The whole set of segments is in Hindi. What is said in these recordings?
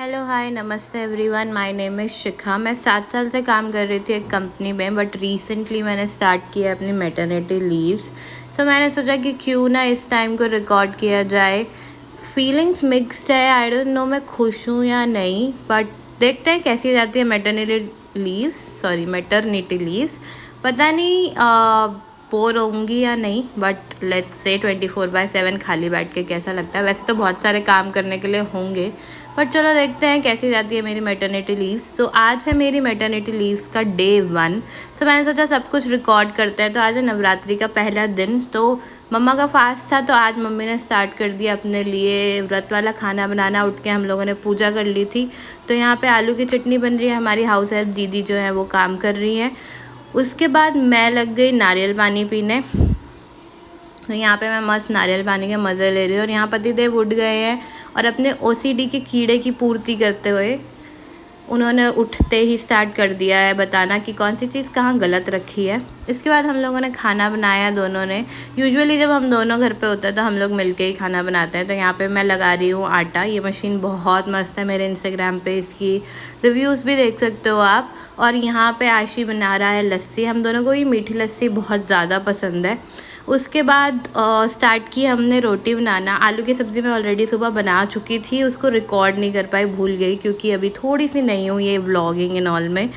हेलो हाय नमस्ते एवरीवन, माय नेम इज़ शिखा। मैं 7 साल से काम कर रही थी एक कंपनी में, बट रिसेंटली मैंने स्टार्ट किया अपनी मैटरनिटी लीव्स। सो मैंने सोचा कि क्यों ना इस टाइम को रिकॉर्ड किया जाए। फीलिंग्स मिक्स्ड है, आई डोंट नो मैं खुश हूँ या नहीं, बट देखते हैं कैसी जाती है मैटरनिटी लीव्स। पता नहीं बोर होंगी या नहीं, बट लेट्स से 24/7 खाली बैठ के कैसा लगता है। वैसे तो बहुत सारे काम करने के लिए होंगे, बट चलो देखते हैं कैसी जाती है मेरी मैटरनिटी लीव्स। सो आज है मेरी मैटरनिटी लीव्स का डे 1। सो मैंने सोचा सब कुछ रिकॉर्ड करते हैं। तो आज है नवरात्रि का पहला दिन, तो मम्मा का फास्ट था, तो आज मम्मी ने स्टार्ट कर दिया अपने लिए व्रत वाला खाना बनाना। उठ के हम लोगों ने पूजा कर ली थी। तो यहाँ पे आलू की चटनी बन रही है, हमारी हाउस हेल्प दीदी जो है वो काम कर रही हैं। उसके बाद मैं लग गई नारियल पानी पीने। तो यहाँ पे मैं मस्त नारियल पानी के मज़े ले रही हूँ, और यहाँ पतिदेव उठ गए हैं और अपने ओसीडी के कीड़े की पूर्ति करते हुए उन्होंने उठते ही स्टार्ट कर दिया है बताना कि कौन सी चीज़ कहाँ गलत रखी है। इसके बाद हम लोगों ने खाना बनाया दोनों ने। यूजुअली जब हम दोनों घर पे होते हैं तो हम लोग मिलके ही खाना बनाते हैं। तो यहाँ पे मैं लगा रही हूँ आटा। ये मशीन बहुत मस्त है, मेरे इंस्टाग्राम पे इसकी रिव्यूज़ भी देख सकते हो आप। और यहाँ पे आशी बना रहा है लस्सी। हम दोनों को ये मीठी लस्सी बहुत ज़्यादा पसंद है। उसके बाद स्टार्ट की हमने रोटी बनाना। आलू की सब्ज़ी मैं ऑलरेडी सुबह बना चुकी थी, उसको रिकॉर्ड नहीं कर पाई, भूल गई, क्योंकि अभी थोड़ी सी नई हूँ ये व्लॉगिंग एंड ऑल में।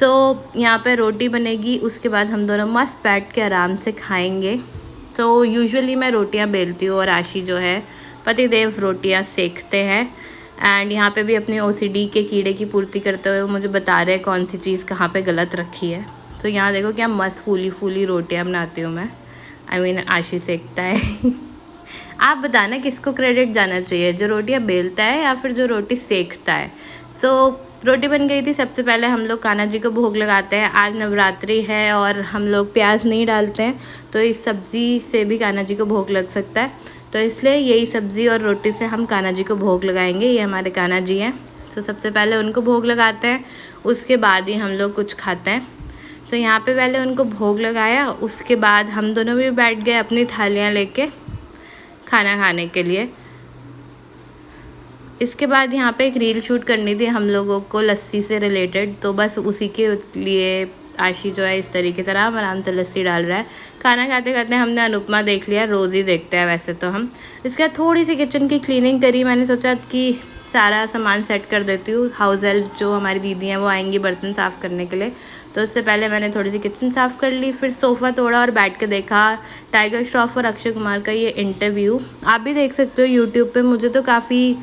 सो यहाँ पे रोटी बनेगी, उसके बाद हम दोनों मस्त बैठ के आराम से खाएंगे। तो यूजुअली मैं रोटियाँ बेलती हूँ और आशी जो है पतिदेव रोटियाँ सेकते हैं। एंड यहाँ पे भी अपने ओसीडी के कीड़े की पूर्ति करते हुए मुझे बता रहे हैं कौन सी चीज़ कहाँ पे गलत रखी है। तो यहाँ देखो क्या मस्त फूली फूली रोटियाँ बनाती हूँ मैं। आशी सेकता है। आप बताना किसको क्रेडिट जाना चाहिए, जो रोटियां बेलता है या फिर जो रोटी सेकता है। रोटी बन गई थी। सबसे पहले हम लोग कान्हा जी को भोग लगाते हैं। आज नवरात्रि है और हम लोग प्याज नहीं डालते हैं, तो इस सब्ज़ी से भी कान्हा जी को भोग लग सकता है। तो इसलिए यही सब्ज़ी और रोटी से हम कान्हा जी को भोग लगाएंगे। ये हमारे कान्हा जी हैं। सबसे पहले उनको भोग लगाते हैं, उसके बाद ही हम लोग कुछ खाते हैं। तो यहाँ पे पहले उनको भोग लगाया, उसके बाद हम दोनों भी बैठ गए अपनी थालियाँ लेके खाना खाने के लिए। इसके बाद यहाँ पे एक रील शूट करनी थी हम लोगों को लस्सी से रिलेटेड, तो बस उसी के लिए आशी जो है इस तरीके से आराम से लस्सी डाल रहा है। खाना खाते खाते हमने अनुपमा देख लिया, रोज़ ही देखते हैं वैसे तो हम। इसके बाद थोड़ी सी किचन की क्लीनिंग करी। मैंने सोचा कि सारा सामान सेट कर देती हूँ। हाउस हेल्प जो हमारी दीदी हैं वो आएंगी बर्तन साफ़ करने के लिए, तो उससे पहले मैंने थोड़ी सी किचन साफ़ कर ली। फिर सोफ़ा तोड़ा और बैठ के देखा टाइगर श्रॉफ और अक्षय कुमार का ये इंटरव्यू। आप भी देख सकते हो यूट्यूब पे। मुझे तो काफ़ी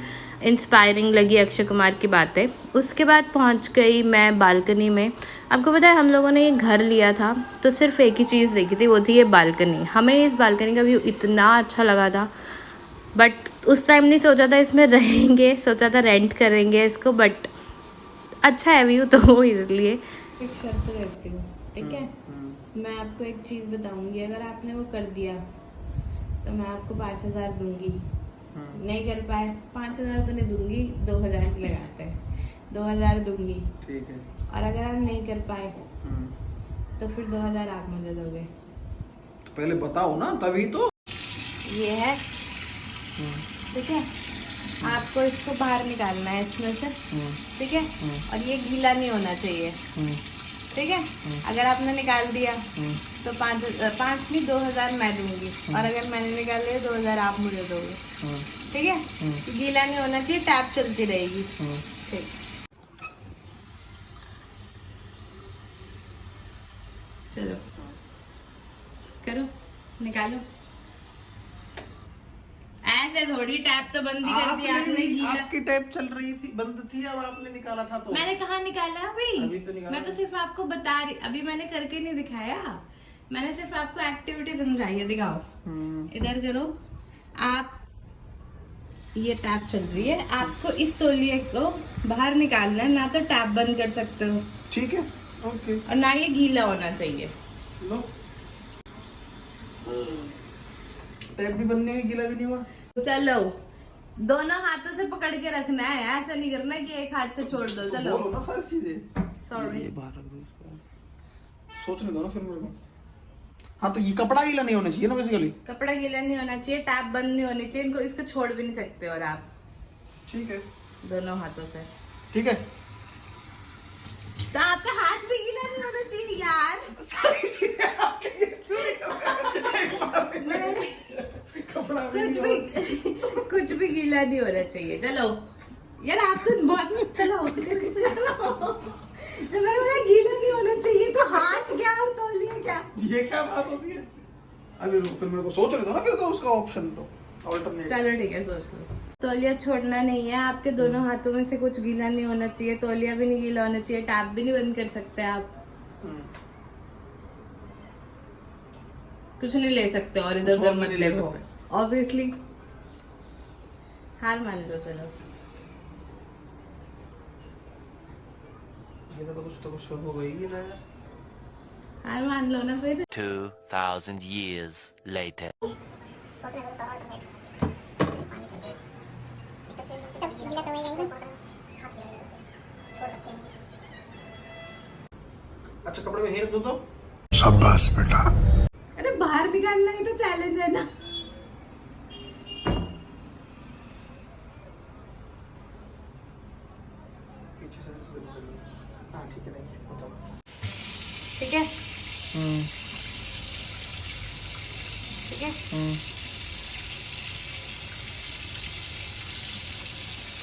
इंस्पायरिंग लगी अक्षय कुमार की बातें। उसके बाद पहुंच गई मैं बालकनी में। आपको पता है हम लोगों ने ये घर लिया था तो सिर्फ एक ही चीज़ देखी थी, वो थी ये बालकनी। हमें इस बालकनी का व्यू इतना अच्छा लगा था, बट उस टाइम नहीं सोचा था इसमें रहेंगे, सोचा था रेंट करेंगे इसको, बट अच्छा है व्यू तो इसलिए। एक शर्त करती हूँ, ठीक है? मैं आपको एक चीज़ बताऊंगी, अगर आपने वो कर दिया तो मैं आपको 5,000 दूंगी। नहीं कर पाए 5,000 तो नहीं दूंगी, 2,000 लगाते हैं, 2,000 दूंगी, ठीक है? और अगर आप नहीं कर पाए तो फिर 2,000 आप मुझे दोगे। तो पहले बताओ ना, तभी तो। ये है, ठीक है? आपको इसको बाहर निकालना है इसमें से, ठीक है? और ये गीला नहीं होना चाहिए, ठीक है? अगर आपने निकाल दिया तो 5 नहीं 2,000 मैं दूंगी, और अगर मैंने निकाल लिया 2,000 आप मुझे दोगे, ठीक है? गीला नहीं होना चाहिए, टैप चलती रहेगी, ठीक? चलो करो, निकालो। ऐसे थोड़ी, टैप तो बंद ही कर दिया आपने। आपकी टैप चल रही थी, बंद थी, अब आपने निकाला था तो। मैंने कहाँ निकाला अभी तो निकाला। मैं तो सिर्फ आपको बता रही, अभी मैंने करके नहीं दिखाया, मैंने सिर्फ आपको एक्टिविटी समझाई है। दिखाओ, इधर करो आप। ये टैप चल रही है, आपको इस तौलिए को बाहर निकालना है, ना तो टैप बंद कर सकते हो, ठीक है? ओके। और ना ये गीला होना चाहिए। लो, टैप भी बंद नहीं हुई, गीला भी नहीं हुआ। चलो दोनों हाथों से पकड़ के रखना है, ऐसा नहीं करना कि एक हाथ से छोड़ दो। चलो बोलो ना सारी चीजें। सॉरी, ये बाहर रख दो इसको, सोचने दो ना फिर मेरे को। हाँ, तो ये कपड़ा गीला नहीं होना चाहिए ना बेसिकली। कपड़ा गीला नहीं होना चाहिए, टैप बंद नहीं होनी चाहिए, इनको इसको छोड़ भी नहीं सकते और आप, ठीक है? दोनों हाथों से। ठीक है। तो आपका हाथ भी गीला नहीं होना चाहिए यार। सारी चीजें आपके कुछ भी गीला नहीं होना चाहिए। चलो यार आप तो बहुत चलो जब मैंने बोला गीला नहीं होना चाहिए तो हाथ क्या और तौलिया क्या, ये क्या बात होती है? अभी रुको, फिर मेरे को सोच रहे दो ना फिर तो उसका ऑप्शन तो ऑल्टरनेट। चलो ठीक है सोच लो। तौलिया छोड़ना नहीं है आपके, दोनों हाथों में से कुछ गीला नहीं होना चाहिए, तौलिया भी नहीं गीला होना चाहिए, टैप भी नहीं बंद कर सकते आप, कुछ नहीं ले सकते और इधर उधर मत ले सकते ऑब्वियसली। हार मान लो चलो। ये तो कुछ हो गई ना। हार मान लो ना फिर। 2000 years later. अच्छा कपड़े को यहीं रख दो तो। शाबाश बेटा। अरे बाहर निकालना ही तो चैलेंज है ना। पीछे से हाँ ठीक है, नहीं बताओ। ठीक है ठीक है।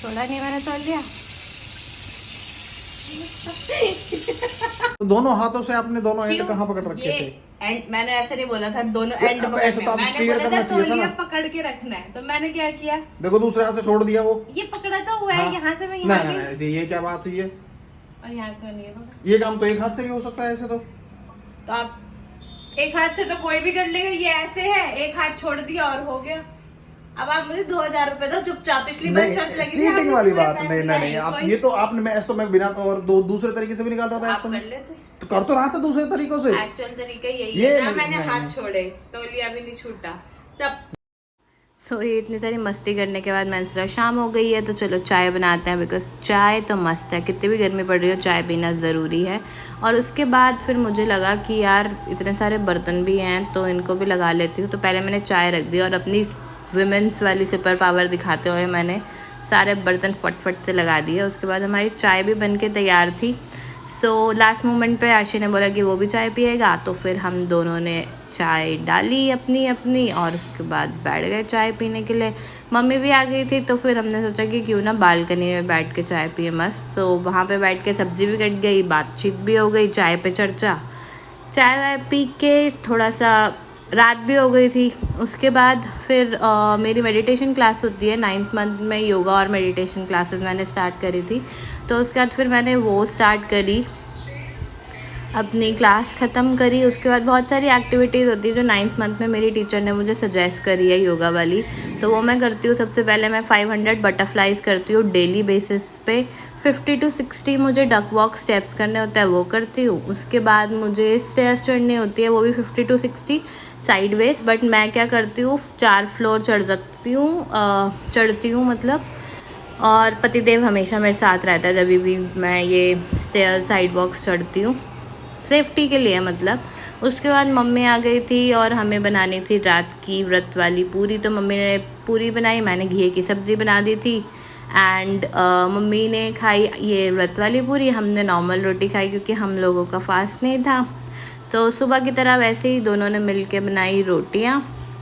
छोड़ा नहीं मैंने तोड़ दिया। तो दोनों हाथों से आपने दोनों एंड कहाँ पकड़ रखे थे? एंड मैंने ऐसे नहीं बोला था दोनों एंड अब ऐसे तो आप मैंने clear बोला करना था चाहिए था तौलिया ना। पकड़ के रखना है, तो मैंने क्या किया, देखो दूसरे हाथ से छोड़ दिया वो। ये पकड़ा तो हुआ है हाँ। यहाँ से मैं नहीं यहाँ नहीं गई नहीं, ये क्या बात हुई है? और यहाँ से मैंने ये पकड़ा। ये काम तो एक हाथ से भी हो सकता है ऐसे तो। तो आप एक हाथ से तो कोई भी कर लेगा, ये ऐसे है एक हाथ छोड़ दिया और हो गया। अब आप मुझे 2000 रुपए दो चुपचाप, पिछली बार नहीं शर्त लगी थी चीटिंग आपने वाली पूरे बात पैसे नहीं नहीं नहीं, आप ये तो आपने मैं ऐसे तो मैं बिना और दूसरे तरीके से भी निकाल रहा था आप ऐसे तो कर लेते। तो कर तो रहा था दूसरे तरीकों से। एक्चुअल तरीका यही ये है जहाँ नहीं, मैंने नहीं, हाथ नहीं। छोड़े तौलिया भी नहीं छूटा जब। सो ये इतनी सारी मस्ती करने के बाद मैंने सोचा शाम हो गई है तो चलो चाय बनाते हैं, बिकॉज चाय तो मस्त है, कितनी भी गर्मी पड़ रही हो चाय पीना ज़रूरी है। और उसके बाद फिर मुझे लगा कि यार इतने सारे बर्तन भी हैं तो इनको भी लगा लेती हूँ, तो पहले मैंने चाय रख दी और अपनी विमेंस वाली सुपर पावर दिखाते हुए मैंने सारे बर्तन फट से लगा दिए। उसके बाद हमारी चाय भी बन के तैयार थी। सो लास्ट मोमेंट पे आशी ने बोला कि वो भी चाय पिएगा, तो फिर हम दोनों ने चाय डाली अपनी अपनी और उसके बाद बैठ गए चाय पीने के लिए। मम्मी भी आ गई थी तो फिर हमने सोचा कि क्यों ना बालकनी में बैठ के चाय पिए मस्त। सो वहाँ पे बैठ के सब्ज़ी भी कट गई, बातचीत भी हो गई, चाय पे चर्चा, चाय वाय पी के थोड़ा सा रात भी हो गई थी। उसके बाद फिर मेरी मेडिटेशन क्लास होती है 9th मंथ में, योगा और मेडिटेशन क्लासेस मैंने स्टार्ट करी थी, तो उसके बाद फिर मैंने वो स्टार्ट करी, अपनी क्लास ख़त्म करी। उसके बाद बहुत सारी एक्टिविटीज़ होती है जो 9th मंथ में मेरी टीचर ने मुझे सजेस्ट करी है योगा वाली, तो वो मैं करती हूँ। सबसे पहले मैं 500 बटरफ्लाइज़ करती हूँ डेली बेसिस पे, 50 to 60 मुझे डक वॉक स्टेप्स करने होता है वो करती हूँ। उसके बाद मुझे स्टेयर्स चढ़नी होती है, वो भी 50 to 60 साइडवेज, बट मैं क्या करती हूँ 4 फ्लोर चढ़ती हूँ मतलब। और पतिदेव हमेशा मेरे साथ रहता है जब भी मैं ये स्टेयर साइड वॉक्स चढ़ती हूँ, सेफ्टी के लिए मतलब। उसके बाद मम्मी आ गई थी और हमें बनानी थी रात की व्रत वाली पूरी, तो मम्मी ने पूरी बनाई, मैंने घी की सब्ज़ी बना दी थी। एंड मम्मी ने खाई ये व्रत वाली पूरी, हमने नॉर्मल रोटी खाई क्योंकि हम लोगों का फास्ट नहीं था। तो सुबह की तरह वैसे ही दोनों ने मिल के बनाई रोटियाँ,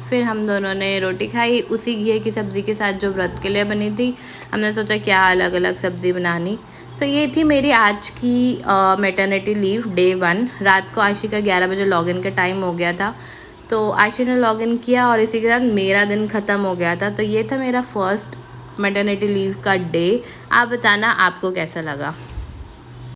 फिर हम दोनों ने रोटी खाई उसी घी की सब्ज़ी के साथ जो व्रत के लिए बनी थी। हमने सोचा क्या अलग अलग सब्ज़ी बनानी। सो ये थी मेरी आज की मैटरनिटी लीव डे 1। रात को आशी का 11 बजे लॉगिन का टाइम हो गया था, तो आशी ने लॉगिन किया और इसी के साथ मेरा दिन ख़त्म हो गया था। तो ये था मेरा फर्स्ट मैटरनिटी लीव का डे। आप बताना आपको कैसा लगा।